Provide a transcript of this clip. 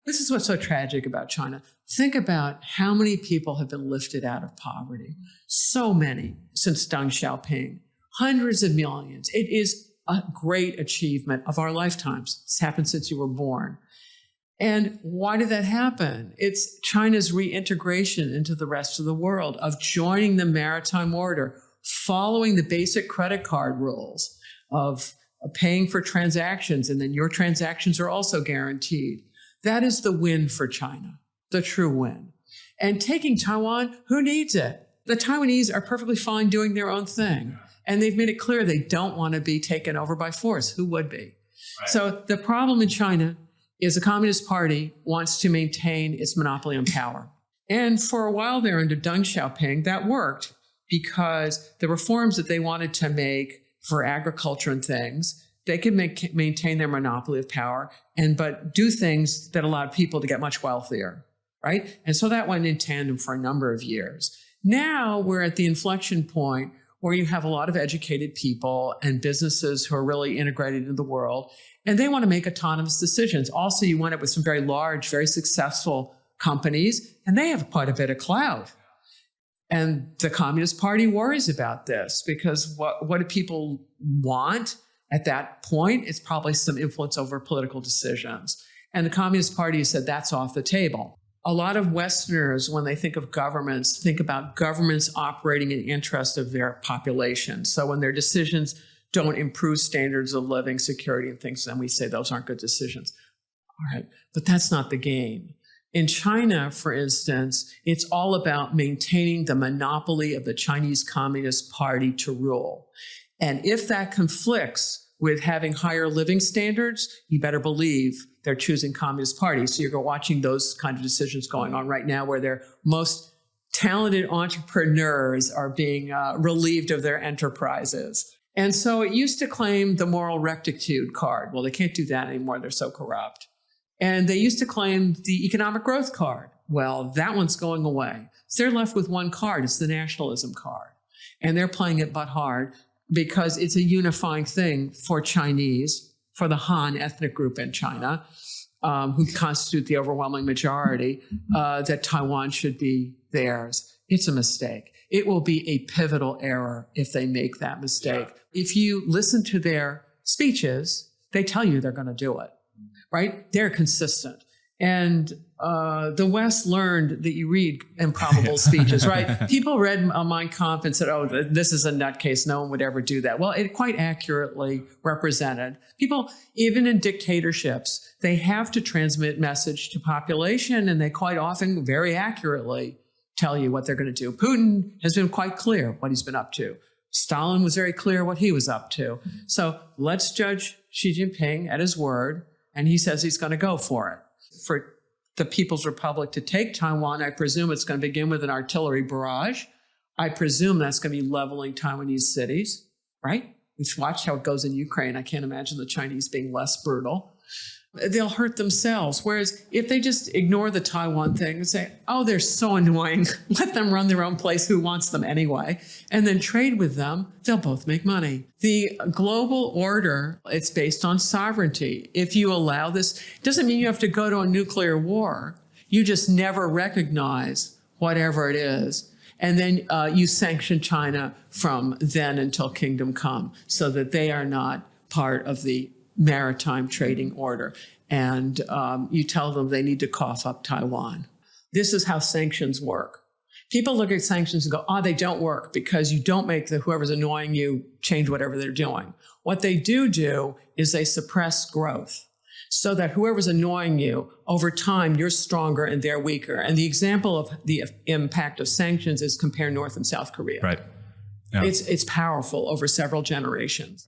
This is what's so tragic about China. Think about how many people have been lifted out of poverty. So many since Deng Xiaoping. Hundreds of millions. It is a great achievement of our lifetimes. It's happened since you were born. And why did that happen? It's China's reintegration into the rest of the world, of joining the maritime order, following the basic credit card rules of paying for transactions, and then your transactions are also guaranteed. That is the win for China, the true win. And taking Taiwan, who needs it? The Taiwanese are perfectly fine doing their own thing. And they've made it clear they don't want to be taken over by force. Who would be? Right. So the problem in China is the Communist Party wants to maintain its monopoly on power. And for a while there under Deng Xiaoping, that worked because the reforms that they wanted to make for agriculture and things, they could maintain their monopoly of power but do things that allowed people to get much wealthier, right? And so that went in tandem for a number of years. Now we're at the inflection point where you have a lot of educated people and businesses who are really integrated into the world, and they want to make autonomous decisions. Also, you wind up with some very large, very successful companies, and they have quite a bit of clout. And the Communist Party worries about this because what do people want at that point? It's probably some influence over political decisions. And the Communist Party said that's off the table. A lot of Westerners, when they think of governments, think about governments operating in the interest of their population. So when their decisions don't improve standards of living, security, and things, then we say those aren't good decisions. All right, but that's not the game. In China, for instance, it's all about maintaining the monopoly of the Chinese Communist Party to rule. And if that conflicts with having higher living standards, you better believe they're choosing Communist Party. So you're watching those kind of decisions going on right now where their most talented entrepreneurs are being relieved of their enterprises. And so it used to claim the moral rectitude card. Well, they can't do that anymore. They're so corrupt. And they used to claim the economic growth card. Well, that one's going away. So they're left with one card. It's the nationalism card. And they're playing it but hard because it's a unifying thing for Chinese, for the Han ethnic group in China, who constitute the overwhelming majority, that Taiwan should be theirs. It's a mistake. It will be a pivotal error if they make that mistake. Yeah. If you listen to their speeches, they tell you they're going to do it, right? They're consistent. And the West learned that you read improbable speeches, right? People read Mein Kampf and said, oh, this is a nutcase. No one would ever do that. Well, it quite accurately represented. People, even in dictatorships, they have to transmit message to population, and they quite often very accurately tell you what they're going to do. Putin has been quite clear what he's been up to. Stalin was very clear what he was up to. So let's judge Xi Jinping at his word, and he says he's going to go for it. For the People's Republic to take Taiwan, I presume it's going to begin with an artillery barrage. I presume that's going to be leveling Taiwanese cities, right? We've watched how it goes in Ukraine. I can't imagine the Chinese being less brutal. They'll hurt themselves. Whereas if they just ignore the Taiwan thing and say, oh, they're so annoying, let them run their own place, who wants them anyway, and then trade with them, they'll both make money. The global order, it's based on sovereignty. If you allow this, it doesn't mean you have to go to a nuclear war. You just never recognize whatever it is. And then you sanction China from then until kingdom come so that they are not part of the maritime trading order. And you tell them they need to cough up Taiwan. This is how sanctions work. People look at sanctions and go, oh, they don't work because you don't make whoever's annoying you change whatever they're doing. What they do is they suppress growth so that whoever's annoying you, over time, you're stronger and they're weaker. And the example of the impact of sanctions is compare North and South Korea. Right. Yeah. It's powerful over several generations.